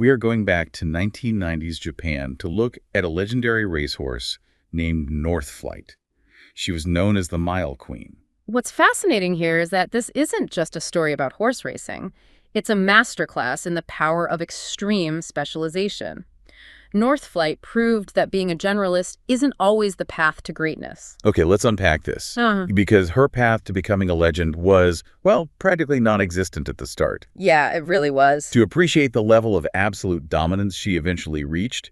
We are going back to 1990s Japan to look at a legendary racehorse named North Flight. She was known as the Mile Queen. What's fascinating here is that this isn't just a story about horse racing. It's a masterclass in the power of extreme specialization. North Flight proved that being a generalist isn't always the path to greatness. Okay, let's unpack this. Because her path to becoming a legend was, well, practically non-existent at the start. Yeah, it really was. To appreciate the level of absolute dominance she eventually reached,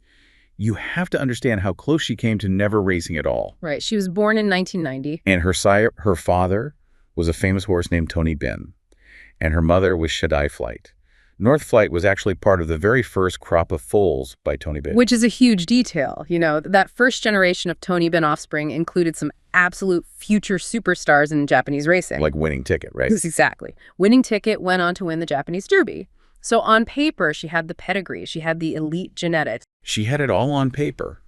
you have to understand how close she came to never racing at all. Right, she was born in 1990. And her father was a famous horse named Tony Ben, and her mother was Shaddai Flight. North Flight was actually part of the very first crop of foals by Tony Ben. Which is a huge detail. You know, that first generation of Tony Ben offspring included some absolute future superstars in Japanese racing. Like Winning Ticket, right? Exactly. Winning Ticket went on to win the Japanese Derby. So on paper, she had the pedigree. She had the elite genetics. She had it all on paper.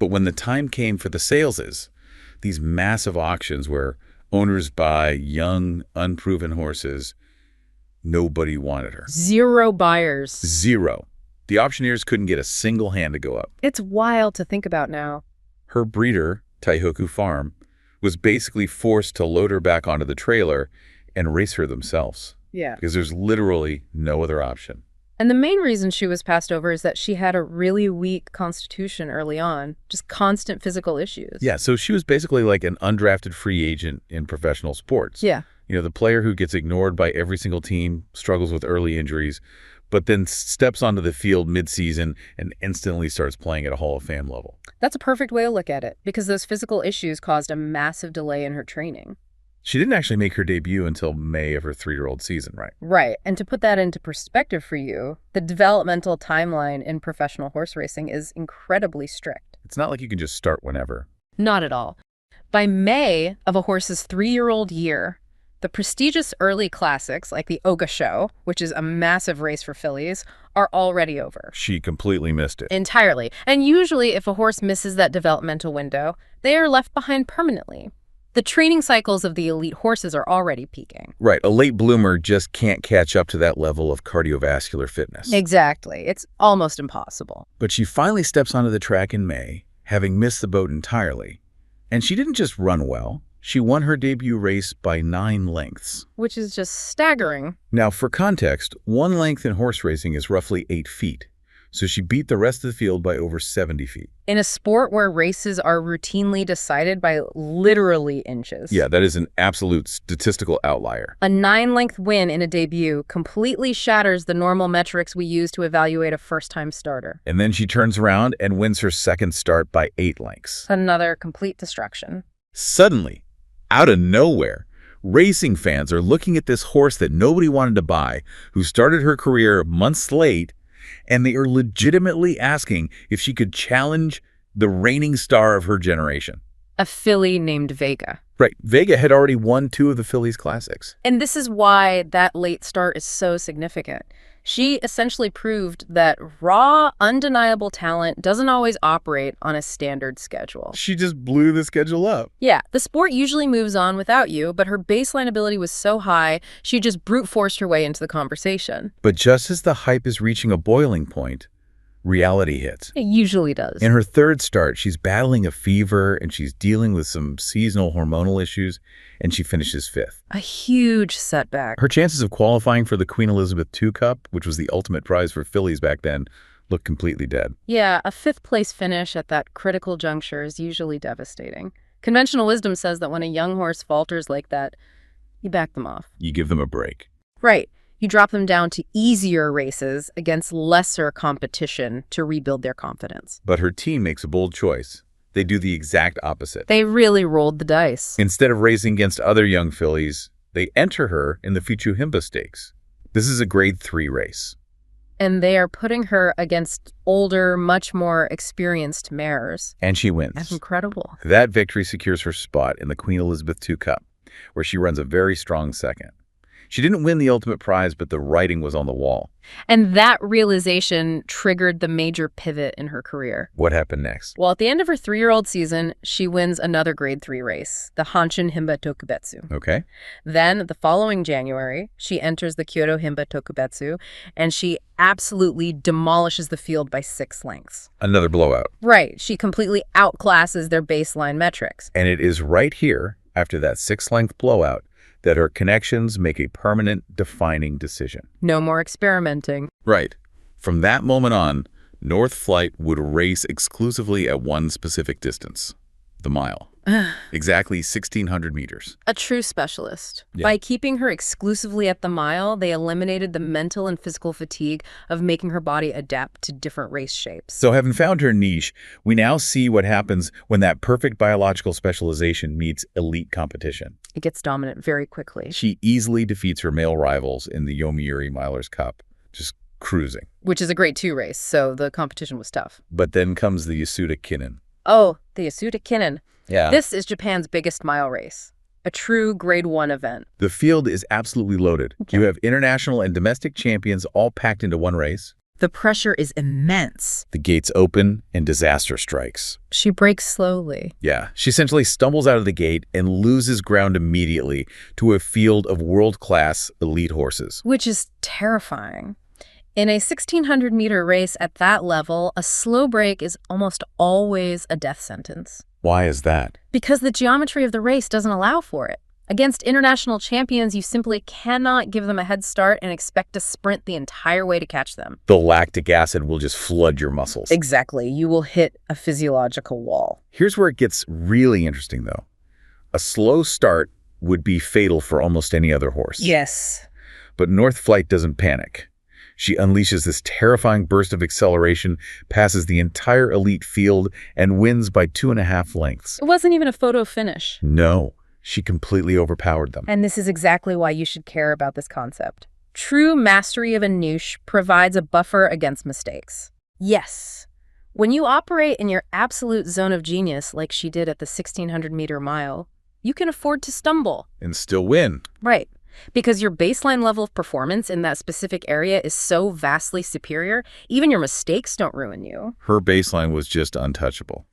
But when the time came for the saleses, these massive auctions where owners buy young, unproven horses, nobody wanted her. Zero buyers. Zero. The auctioneers couldn't get a single hand to go up. It's wild to think about now. Her breeder, Taihoku Farm, was basically forced to load her back onto the trailer and race her themselves. Yeah. Because there's literally no other option. And the main reason she was passed over is that she had a really weak constitution early on, just constant physical issues. Yeah, so she was basically like an undrafted free agent in professional sports. Yeah. You know, the player who gets ignored by every single team, struggles with early injuries, but then steps onto the field mid-season and instantly starts playing at a Hall of Fame level. That's a perfect way to look at it, because those physical issues caused a massive delay in her training. She didn't actually make her debut until May of her 3-year-old season, right? Right. And to put that into perspective for you, the developmental timeline in professional horse racing is incredibly strict. It's not like you can just start whenever. Not at all. By May of a horse's 3-year-old year, the prestigious early classics, like the Oga Show, which is a massive race for fillies, are already over. She completely missed it. Entirely. And usually, if a horse misses that developmental window, they are left behind permanently. The training cycles of the elite horses are already peaking. Right. A late bloomer just can't catch up to that level of cardiovascular fitness. Exactly. It's almost impossible. But she finally steps onto the track in May, having missed the boat entirely. And she didn't just run well. She won her debut race by 9 lengths. Which is just staggering. Now, for context, 1 length in horse racing is roughly 8 feet. So she beat the rest of the field by over 70 feet. In a sport where races are routinely decided by literally inches. Yeah, that is an absolute statistical outlier. A 9-length win in a debut completely shatters the normal metrics we use to evaluate a first-time starter. And then she turns around and wins her second start by 8 lengths. Another complete destruction. Suddenly, out of nowhere, racing fans are looking at this horse that nobody wanted to buy, who started her career months late, and they are legitimately asking if she could challenge the reigning star of her generation. A filly named Vega. Right. Vega had already won 2 of the Fillies Classics. And this is why that late start is so significant. She essentially proved that raw, undeniable talent doesn't always operate on a standard schedule. She just blew the schedule up. Yeah, the sport usually moves on without you, but her baseline ability was so high, she just brute forced her way into the conversation. But just as the hype is reaching a boiling point, reality hits. It usually does. In her 3rd start, she's battling a fever and she's dealing with some seasonal hormonal issues, and she finishes 5th. A huge setback. Her chances of qualifying for the Queen Elizabeth II Cup, which was the ultimate prize for fillies back then, look completely dead. Yeah, a 5th-place finish at that critical juncture is usually devastating. Conventional wisdom says that when a young horse falters like that, you back them off. You give them a break. Right. You drop them down to easier races against lesser competition to rebuild their confidence. But her team makes a bold choice. They do the exact opposite. They really rolled the dice. Instead of racing against other young fillies, they enter her in the Fuchuhimba Stakes. This is a Grade 3 race. And they are putting her against older, much more experienced mares. And she wins. That's incredible. That victory secures her spot in the Queen Elizabeth II Cup, where she runs a very strong second. She didn't win the ultimate prize, but the writing was on the wall. And that realization triggered the major pivot in her career. What happened next? Well, at the end of her 3-year-old season, she wins another Grade 3 race, the Hanshin Himba Tokubetsu. Okay. Then, the following January, she enters the Kyoto Himba Tokubetsu, and she absolutely demolishes the field by 6 lengths. Another blowout. Right. She completely outclasses their baseline metrics. And it is right here, after that 6-length blowout, that her connections make a permanent, defining decision. No more experimenting. Right. From that moment on, North Flight would race exclusively at one specific distance, the mile. Exactly 1,600 meters. A true specialist. Yeah. By keeping her exclusively at the mile, they eliminated the mental and physical fatigue of making her body adapt to different race shapes. So having found her niche, we now see what happens when that perfect biological specialization meets elite competition. It gets dominant very quickly. She easily defeats her male rivals in the Yomiuri Milers Cup, just cruising. Which is a Grade 2 race, so the competition was tough. But then comes the Yasuda Kinen. Oh, the Yasuda Kinen. Yeah. This is Japan's biggest mile race. A true Grade 1 event. The field is absolutely loaded. Okay. You have international and domestic champions all packed into one race. The pressure is immense. The gates open and disaster strikes. She breaks slowly. Yeah, she essentially stumbles out of the gate and loses ground immediately to a field of world-class elite horses. Which is terrifying. In a 1,600-meter race at that level, a slow break is almost always a death sentence. Why is that? Because the geometry of the race doesn't allow for it. Against international champions, you simply cannot give them a head start and expect to sprint the entire way to catch them. The lactic acid will just flood your muscles. Exactly. You will hit a physiological wall. Here's where it gets really interesting, though. A slow start would be fatal for almost any other horse. Yes. But North Flight doesn't panic. She unleashes this terrifying burst of acceleration, passes the entire elite field, and wins by 2.5 lengths. It wasn't even a photo finish. No, she completely overpowered them. And this is exactly why you should care about this concept. True mastery of a niche provides a buffer against mistakes. Yes. When you operate in your absolute zone of genius, like she did at the 1,600-meter mile, you can afford to stumble. And still win. Right. Because your baseline level of performance in that specific area is so vastly superior, even your mistakes don't ruin you. Her baseline was just untouchable.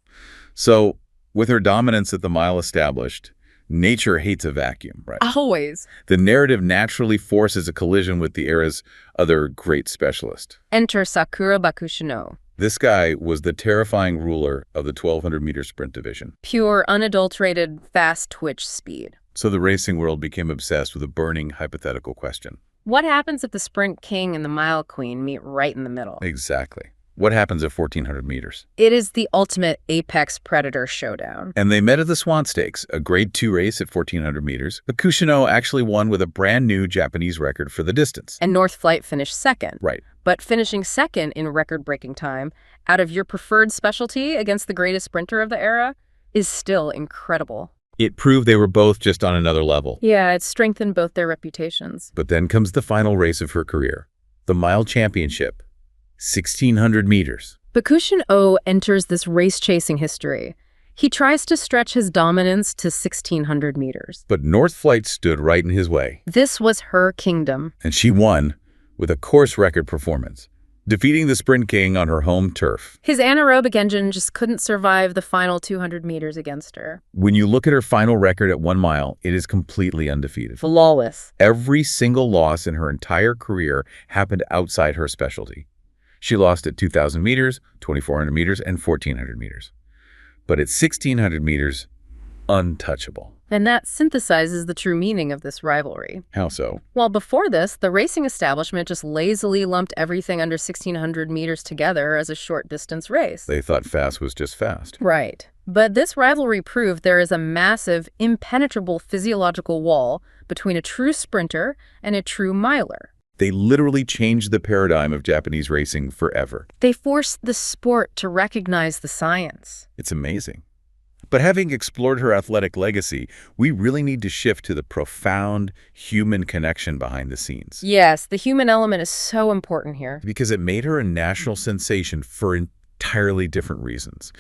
So, with her dominance at the mile established, nature hates a vacuum, right? Always. The narrative naturally forces a collision with the era's other great specialist. Enter Sakura Bakushino. This guy was the terrifying ruler of the 1,200-meter sprint division. Pure, unadulterated, fast twitch speed. So the racing world became obsessed with a burning hypothetical question. What happens if the sprint king and the mile queen meet right in the middle? Exactly. What happens at 1,400 meters? It is the ultimate apex predator showdown. And they met at the Swan Stakes, a Grade 2 race at 1,400 meters. Bakushino actually won with a brand new Japanese record for the distance. And North Flight finished second. Right. But finishing second in record-breaking time, out of your preferred specialty against the greatest sprinter of the era, is still incredible. It proved they were both just on another level. Yeah, it strengthened both their reputations. But then comes the final race of her career, the Mile Championship, 1,600 meters. Bakushino enters this race-chasing history. He tries to stretch his dominance to 1,600 meters. But North Flight stood right in his way. This was her kingdom. And she won with a course record performance, defeating the Sprint King on her home turf. His anaerobic engine just couldn't survive the final 200 meters against her. When you look at her final record at 1 mile, it is completely undefeated. Flawless. Every single loss in her entire career happened outside her specialty. She lost at 2,000 meters, 2,400 meters, and 1,400 meters. But at 1,600 meters, untouchable. And that synthesizes the true meaning of this rivalry. How so? Well, before this, the racing establishment just lazily lumped everything under 1,600 meters together as a short-distance race. They thought fast was just fast. Right. But this rivalry proved there is a massive, impenetrable physiological wall between a true sprinter and a true miler. They literally changed the paradigm of Japanese racing forever. They forced the sport to recognize the science. It's amazing. But having explored her athletic legacy, we really need to shift to the profound human connection behind the scenes. Yes, the human element is so important here. Because it made her a national sensation for entirely different reasons.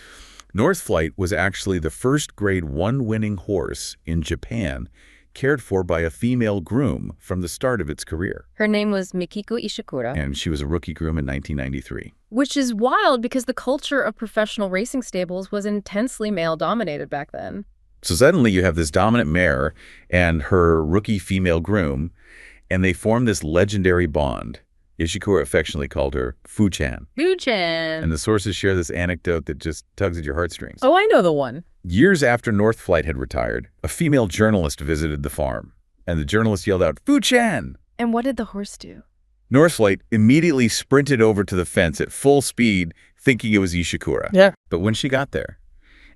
North Flight was actually the first Grade 1 winning horse in Japan cared for by a female groom from the start of its career. Her name was Mikiko Ishikura. And she was a rookie groom in 1993. Which is wild because the culture of professional racing stables was intensely male-dominated back then. So suddenly you have this dominant mare and her rookie female groom, and they form this legendary bond. Ishikura affectionately called her Fu-chan. Fu-chan. And the sources share this anecdote that just tugs at your heartstrings. Oh, I know the one. Years after Northflight had retired, a female journalist visited the farm, and the journalist yelled out, "Fu-chan!" And what did the horse do? Northflight immediately sprinted over to the fence at full speed, thinking it was Ishikura. Yeah. But when she got there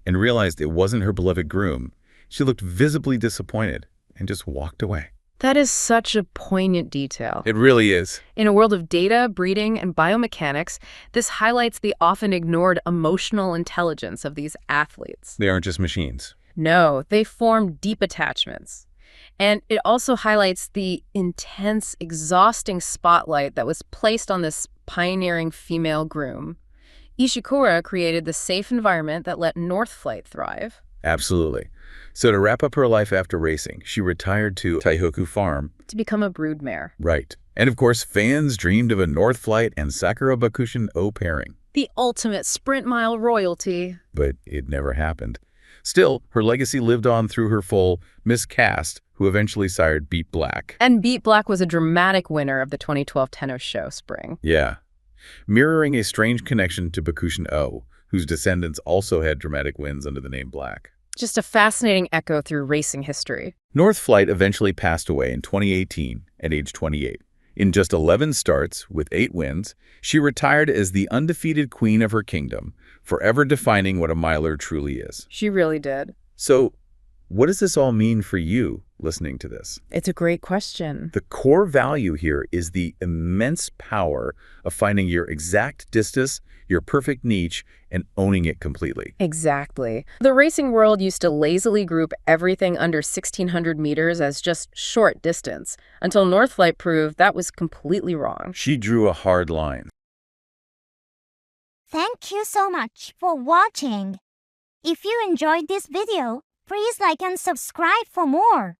and realized it wasn't her beloved groom, she looked visibly disappointed and just walked away. That is such a poignant detail. It really is. In a world of data, breeding, and biomechanics, this highlights the often ignored emotional intelligence of these athletes. They aren't just machines. No, they form deep attachments. And it also highlights the intense, exhausting spotlight that was placed on this pioneering female groom. Ishikura created the safe environment that let Northflight thrive. Absolutely. So to wrap up her life after racing, she retired to Taihoku Farm. To become a broodmare. Right. And of course, fans dreamed of a Northflight and Sakura Bakushin O pairing. The ultimate sprint mile royalty. But it never happened. Still, her legacy lived on through her foal, Miss Cast, who eventually sired Beat Black. And Beat Black was a dramatic winner of the 2012 Tenno Show Spring. Yeah. Mirroring a strange connection to Bakushin O, whose descendants also had dramatic wins under the name Black. Just a fascinating echo through racing history. Northflight eventually passed away in 2018 at age 28. In just 11 starts, with 8 wins, she retired as the undefeated queen of her kingdom, forever defining what a miler truly is. She really did. So, what does this all mean for you listening to this? It's a great question. The core value here is the immense power of finding your exact distance, your perfect niche, and owning it completely. Exactly. The racing world used to lazily group everything under 1,600 meters as just short distance, until Northflight proved that was completely wrong. She drew a hard line. Thank you so much for watching. If you enjoyed this video, please like and subscribe for more.